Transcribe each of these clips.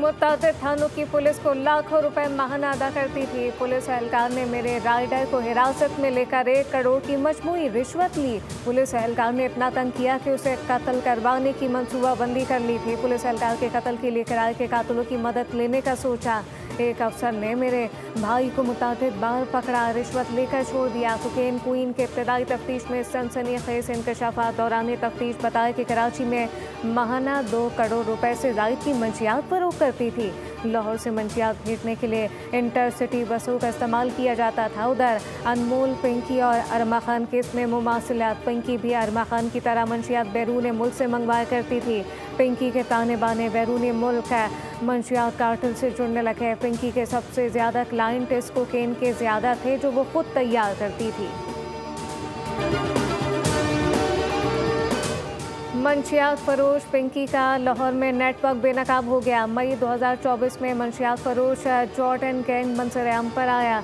मुत्तादिद थानों की पुलिस को लाखों रुपए माहाना अदा करती थी। पुलिस एहलकार ने मेरे राइडर को हिरासत में लेकर 1 करोड़ की मजमूई रिश्वत ली। पुलिस एहलकार ने इतना तंग किया कि उसे कत्ल करवाने की मंसूबाबंदी कर ली थी। पुलिस एहलकार के कत्ल के लिए किराए के कातिलों की मदद लेने का सोचा। एक अफसर ने मेरे भाई को मुत्तादिद बार पकड़ा, रिश्वत लेकर छोड़ दिया। कोकेन क्वीन के इब्तदाई तफ्तीश में सनसनीखेज इंकशाफात दौरान तफ्तीश बताया कि कराची में माहाना 2 करोड़ रुपए से ज़ायद की मंशियात फरोख्त करती थी। लाहौर से मंशियात भेजने के लिए इंटरसिटी बसों का इस्तेमाल किया जाता था। उधर अनमोल, पिंकी और अरमा खान केस में मुमासिलात। पिंकी भी अरमा खान की तरह मंशियात बैरून मुल्क से मंगवाया करती थी। पिंकी के ताने बाने बैरून मुल्क मंशियात कार्टेल से जुड़ने लगे। पिंकी के सबसे ज़्यादा क्लाइंट इस कोकेन के ज़्यादा थे जो वो खुद तैयार करती थी। मंशियात फरोश पिंकी का लाहौर में नेटवर्क बेनकाब हो गया। मई 2024 में मंशियात फरोश जॉर्डन गैंग मंजर-ए-आम पर आया।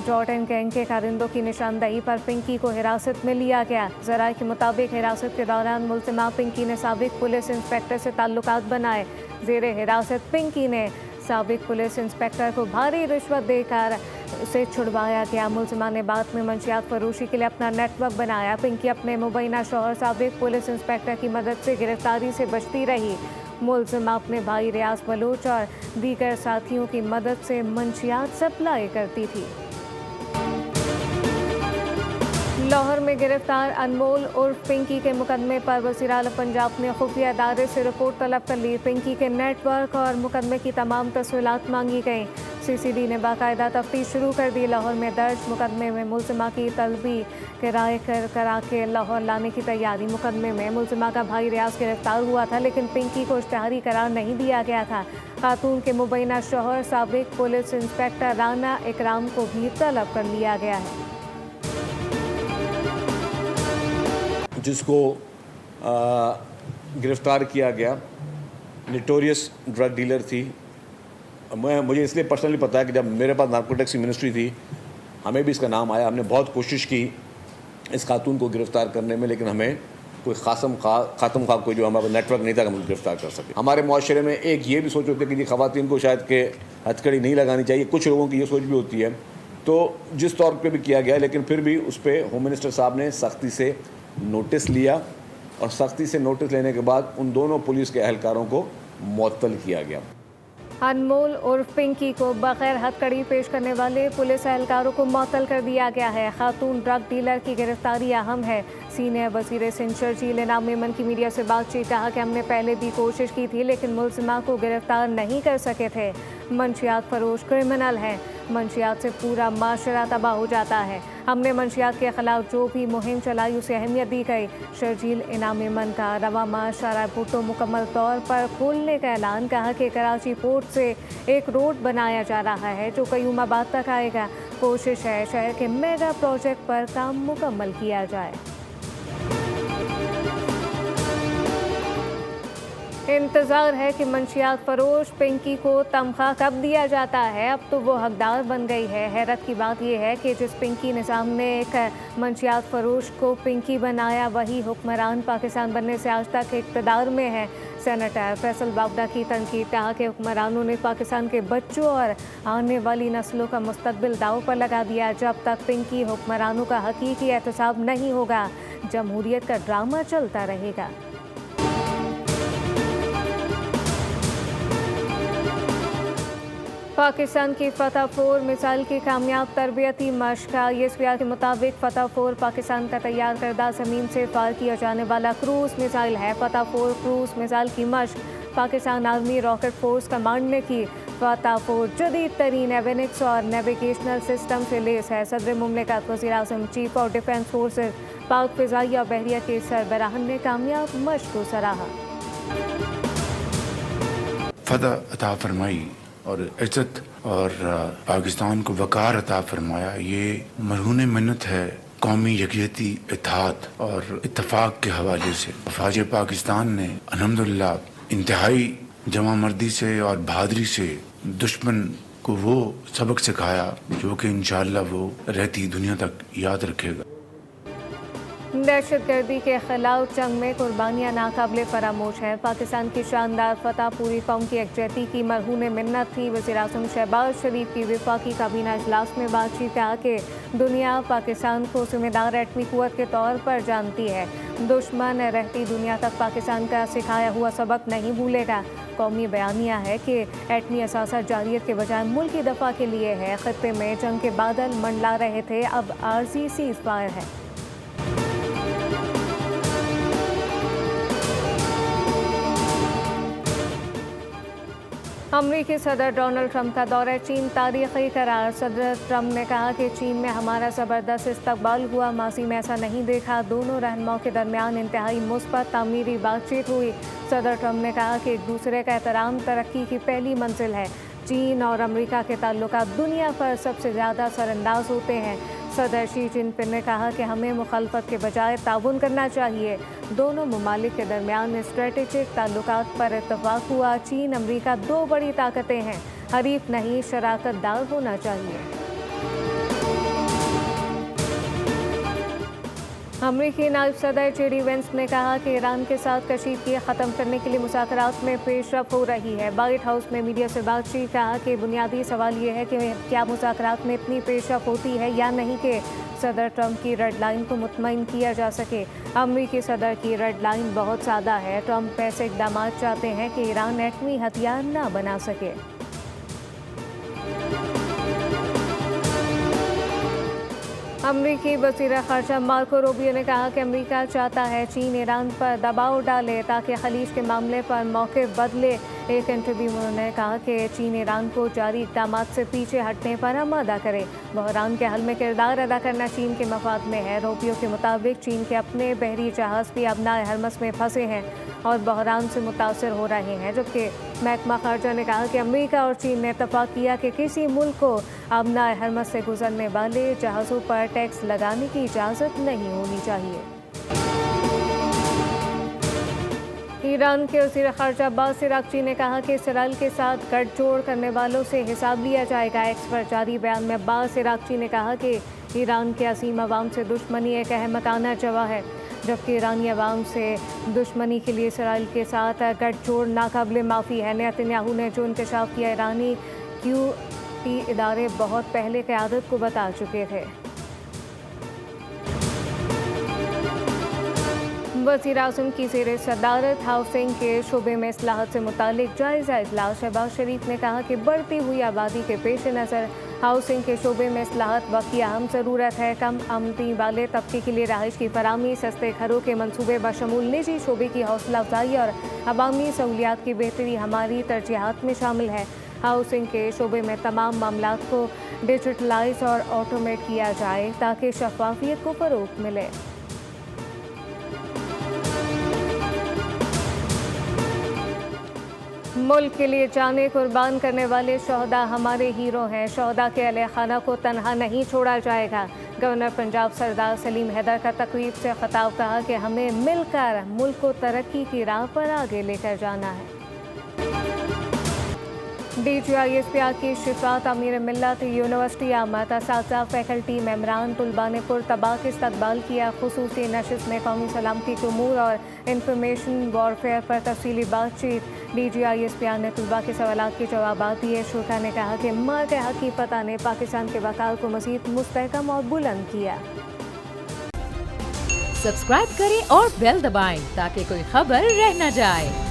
जॉर्डन गैंग के कारिंदों की निशानदही पर पिंकी को हिरासत में लिया गया। ज़राए के मुताबिक हिरासत के दौरान मुल्ज़िमा पिंकी ने साबिक पुलिस इंस्पेक्टर से ताल्लुकात बनाए। ज़ेरे हिरासत पिंकी ने साबिक पुलिस इंस्पेक्टर को भारी रिश्वत देकर उसे छुड़वाया गया। मुल्ज़िमा ने बाद में मंशियात फरोशी के लिए अपना नेटवर्क बनाया। पिंकी अपने मुबैना शौहर साबिक पुलिस इंस्पेक्टर की मदद से गिरफ्तारी से बचती रही। मुल्ज़िमा अपने भाई रियाज बलोच और दीगर साथियों की मदद से मंशियात सप्लाई करती थी। लाहौर में गिरफ्तार अनमोल उर्फ पिंकी के मुकदमे पर वज़ीर आला पंजाब ने खुफिया अदारे से रिपोर्ट तलब कर ली। पिंकी के नेटवर्क और मुकदमे की तमाम तस्वीरात मांगी गईं। CCD ने बाकायदा तफ्तीश शुरू कर दी। लाहौर में दर्ज मुकदमे में मुल्ज़िमा की तलबी किराए करा के लाहौर लाने की तैयारी। मुकदमे में मुल्ज़िमा का भाई रियाज गिरफ्तार हुआ था, लेकिन पिंकी को इश्तिहारी करार नहीं दिया गया था। खातून के मुबैना शौहर साबिक पुलिस इंस्पेक्टर राना इकराम को भी तलब कर लिया गया है। जिसको गिरफ़्तार किया गया, नोटोरियस ड्रग डीलर थी। मुझे इसलिए पर्सनली पता है कि जब मेरे पास नार्कोटिक्स की मिनिस्ट्री थी, हमें भी इसका नाम आया। हमने बहुत कोशिश की इस खातून को गिरफ़्तार करने में, लेकिन हमें कोई खातम खा कोई जो हमारा नेटवर्क नहीं था कि हम गिरफ़्तार कर सकें। हमारे मुआशरे में एक ये भी सोच होती है कि ख़वातीन को शायद के हथकड़ी नहीं लगानी चाहिए। कुछ लोगों की ये सोच भी होती है। तो जिस तौर पर भी किया गया, लेकिन फिर भी उस पर होम मिनिस्टर साहब ने सख्ती से नोटिस लिया और सख्ती से नोटिस लेने के बाद उन दोनों पुलिस के एहलकारों को मुअत्तल किया गया। अनमोल उर्फ पिंकी को बगैर हथकड़ी पेश करने वाले पुलिस एहलकारों को मुअत्तल कर दिया गया है। खातून ड्रग डीलर की गिरफ्तारी अहम है। सीनियर वज़ीर सिंध शर्जील इनाम मेमन की मीडिया से बातचीत कहा कि हमने पहले भी कोशिश की थी, लेकिन मुल्ज़िमा को गिरफ्तार नहीं कर सके थे। मंशियात फरोश क्रिमिनल हैं। मंशियात से पूरा माशरा तबाह हो जाता है। हमने मंशियात के ख़िलाफ़ जो भी मुहिम चलाई उसे अहमियत दी गई। शर्जील इनाम मेमन का रवा माह शारा भुट्टो मुकम्मल तौर पर खोलने का ऐलान। कहा कि कराची पोर्ट से एक रोड बनाया जा रहा है जो कयूमाबाद तक आएगा। कोशिश है शहर के मेगा प्रोजेक्ट पर काम मुकम्मल किया जाए। इंतज़ार है कि मंशियात फरोश पिंकी को तनख्वाह कब दिया जाता है। अब तो वो हकदार बन गई है। हैरत की बात यह है कि जिस पिंकी निज़ाम ने एक मंशियात फरोश को पिंकी बनाया, वही हुक्मरान पाकिस्तान बनने से आज तक इक़्तिदार में है। सेनेटर फैसल बावड़ा की तनकीद। कहा कि हुक्मरानों ने पाकिस्तान के बच्चों और आने वाली नस्लों का मुस्तकबिल दाव पर लगा दिया। जब तक पिंकी हुक्मरानों का हकीकी एहतसाब नहीं होगा, जमहूरियत का ड्रामा चलता रहेगा। पाकिस्तान की फतह 4 मिसाइल की कामयाब तरबियती मशक़। ISPR के मुताबिक फतह 4 पाकिस्तान का तैयार करदा ज़मीन से फायर किया जाने वाला क्रूज़ मिसाइल है। फतह 4 क्रूज़ मिसाइल की मशक़ Pakistan Army Rocket Force Command ने की। फतह 4 जदीद तरीन एविनिक्स और नेविगेशनल सिस्टम से लेस है। सदर मुमलिकत, वज़ीर आज़म, चीफ ऑफ डिफेंस फोर्सेज, पाक फ़िज़ाइया और बहरिया के सरबराहान ने कामयाब मशक़ को सराहा। फतह अता फरमाई और इज़्ज़त और पाकिस्तान को वक़ार अता फरमाया, ये मरहून मिन्नत है कौमी यकजहती, इत्तेहाद और इत्तफ़ाक़ के हवाले से। फ़ौज पाकिस्तान ने अल्हम्दुलिल्लाह इंतहाई जमा मर्दी से और बहादुरी से दुश्मन को वो सबक सिखाया जो कि इंशाअल्लाह वो रहती दुनिया तक याद रखेगा। दहशतगर्दी के खिलाफ जंग में कुर्बानियां नाकाबिले फरामोश है। पाकिस्तान की शानदार फतह पूरी कौम की यकजहती की मरहून मिन्नत थी। वज़ीर-ए-आज़म शहबाज शरीफ की वफाकी काबीना इजलास में बातचीत कहा कि दुनिया पाकिस्तान को जिम्मेदार एटमी कुव्वत के तौर पर जानती है। दुश्मन रहती दुनिया तक पाकिस्तान का सिखाया हुआ सबक नहीं भूलेगा। कौमी बयानिया है कि एटमी असासा जारियत के बजाय मुल्क की दफा के लिए है। खत्ते में जंग के बादल मंडला रहे थे, अब आर्जी सीज़ फायर है। अमरीकी सदर डोनाल्ड ट्रंप का दौरा चीन तारीखी करार। सदर ट्रंप ने कहा कि चीन में हमारा ज़बरदस्त इस्तकबाल हुआ, माजी में ऐसा नहीं देखा। दोनों रहनुमाओं के दरमियान इंतहाई मुस्बत तामीरी बातचीत हुई। सदर ट्रंप ने कहा कि एक दूसरे का एहतराम तरक्की की पहली मंजिल है। चीन और अमेरिका के ताल्लुकात दुनिया पर सबसे ज़्यादा असरअंदाज होते हैं। सदर शी जिनपिंग ने कहा कि हमें मुखालफत के बजाय ताउन करना चाहिए। दोनों ममालिक के दरमियान स्ट्रेटेजिक ताल्लुकात पर इत्तफाक हुआ। चीन अमेरिका दो बड़ी ताकतें हैं, हरीफ नहीं शराकतदार होना चाहिए। अमरीकी नायब सदर जेडी वेंस ने कहा कि ईरान के साथ कशीदगी ख़त्म करने के लिए मुज़ाकरात में पेशरफ हो रही है। वाइट हाउस में मीडिया से बातचीत कहा कि बुनियादी सवाल ये है कि क्या मुज़ाकरात में इतनी पेशरफ होती है या नहीं कि सदर ट्रंप की रेड लाइन को मुतमईन किया जा सके। अमरीकी सदर की रेड लाइन बहुत सादा है। ट्रंप ऐसे इक़दाम चाहते हैं कि ईरान एटमी हथियार न बना सके। अमरीकी वज़ीर ख़ारजा मार्को रूबियो ने कहा कि अमरीका चाहता है चीन ईरान पर दबाव डाले ताकि खलीज के मामले पर मौक़िफ़ बदले। एक इंटरव्यू में उन्होंने कहा कि चीन ईरान को जारी इक़दाम से पीछे हटने पर आमादा करे। बहरान के हल में किरदार अदा करना चीन के मफाद में है। रूबियो के मुताबिक चीन के अपने बहरी जहाज़ भी अबनाए हरमस में फंसे हैं और बहरान से मुतासर हो रहे हैं, जबकि महकमा खारजा ने कहा कि अमेरिका और चीन ने इत्तफाक किया कि किसी मुल्क को अबनाए हरमस से गुजरने वाले जहाज़ों पर टैक्स लगाने की इजाज़त नहीं होनी चाहिए। ईरान के वज़ीर ख़ारजा अब्बास अराग़ची ने कहा कि इसराइल के साथ गठजोड़ करने वालों से हिसाब लिया जाएगा। एक्स पर जारी बयान में अब्बास अराग़ची ने कहा कि ईरान के असीम अवाम से दुश्मनी एक अहमकाना जवा है, जबकि ईरानी अवाम से दुश्मनी के लिए इसराइल के साथ गठजोड़ नाकाबिले माफ़ी है। नेतन्याहू ने जो इंकशाफ किया ईरानी QT इदारे बहुत पहले क़यादत को बता चुके थे। वज़ीर-ए-आज़म की ज़ेर सदारत हाउसिंग के शोबे में इस्लाहत से मुतालिक जायज़ा इजलास। शहबाज शरीफ ने कहा कि बढ़ती हुई आबादी के पेश नज़र हाउसिंग के शोबे में इस्लाहत वक्त की अहम ज़रूरत है। कम आमदनी वाले तबके के लिए रहाइश की फराहमी, सस्ते घरों के मनसूबे बशमूल निजी शोबे की हौसला अफजाई और अवामी सहूलियात की बेहतरी हमारी तरजीहात में शामिल है। हाउसिंग के शोबे में तमाम मामलात को डिजिटलाइज और ऑटोमेट किया जाए ताकि शफाफियत को फ़रोग़ मिले। मुल्क के लिए जाने कुर्बान करने वाले शहदा हमारे हीरो हैं। शहदा के अहले खाना को तनहा नहीं छोड़ा जाएगा। गवर्नर पंजाब सरदार सलीम हैदर का तकरीब से खिताब, कहा कि हमें मिलकर मुल्क को तरक्की की राह पर आगे लेकर जाना है। DGISPR की शिफात अमीर मिल्लत यूनिवर्सिटी आमद। असातिज़ा फैकल्टी मेम्बरान तुलबा ने पुरतबाक इस्तकबाल किया। खुसूसी नशिस्त में कौमी सलामती के उमूर और इंफॉर्मेशन वॉरफेयर पर तफसीली बातचीत। DGISPR ने तुलबा के सवालात के जवाब दिए। शुरा ने कहा कि मर्द हकी फतह ने पाकिस्तान के वक़ार को मज़ीद मुस्तहकम और बुलंद किया। सब्सक्राइब करें और बेल दबाएं ताकि कोई खबर रह न जाए।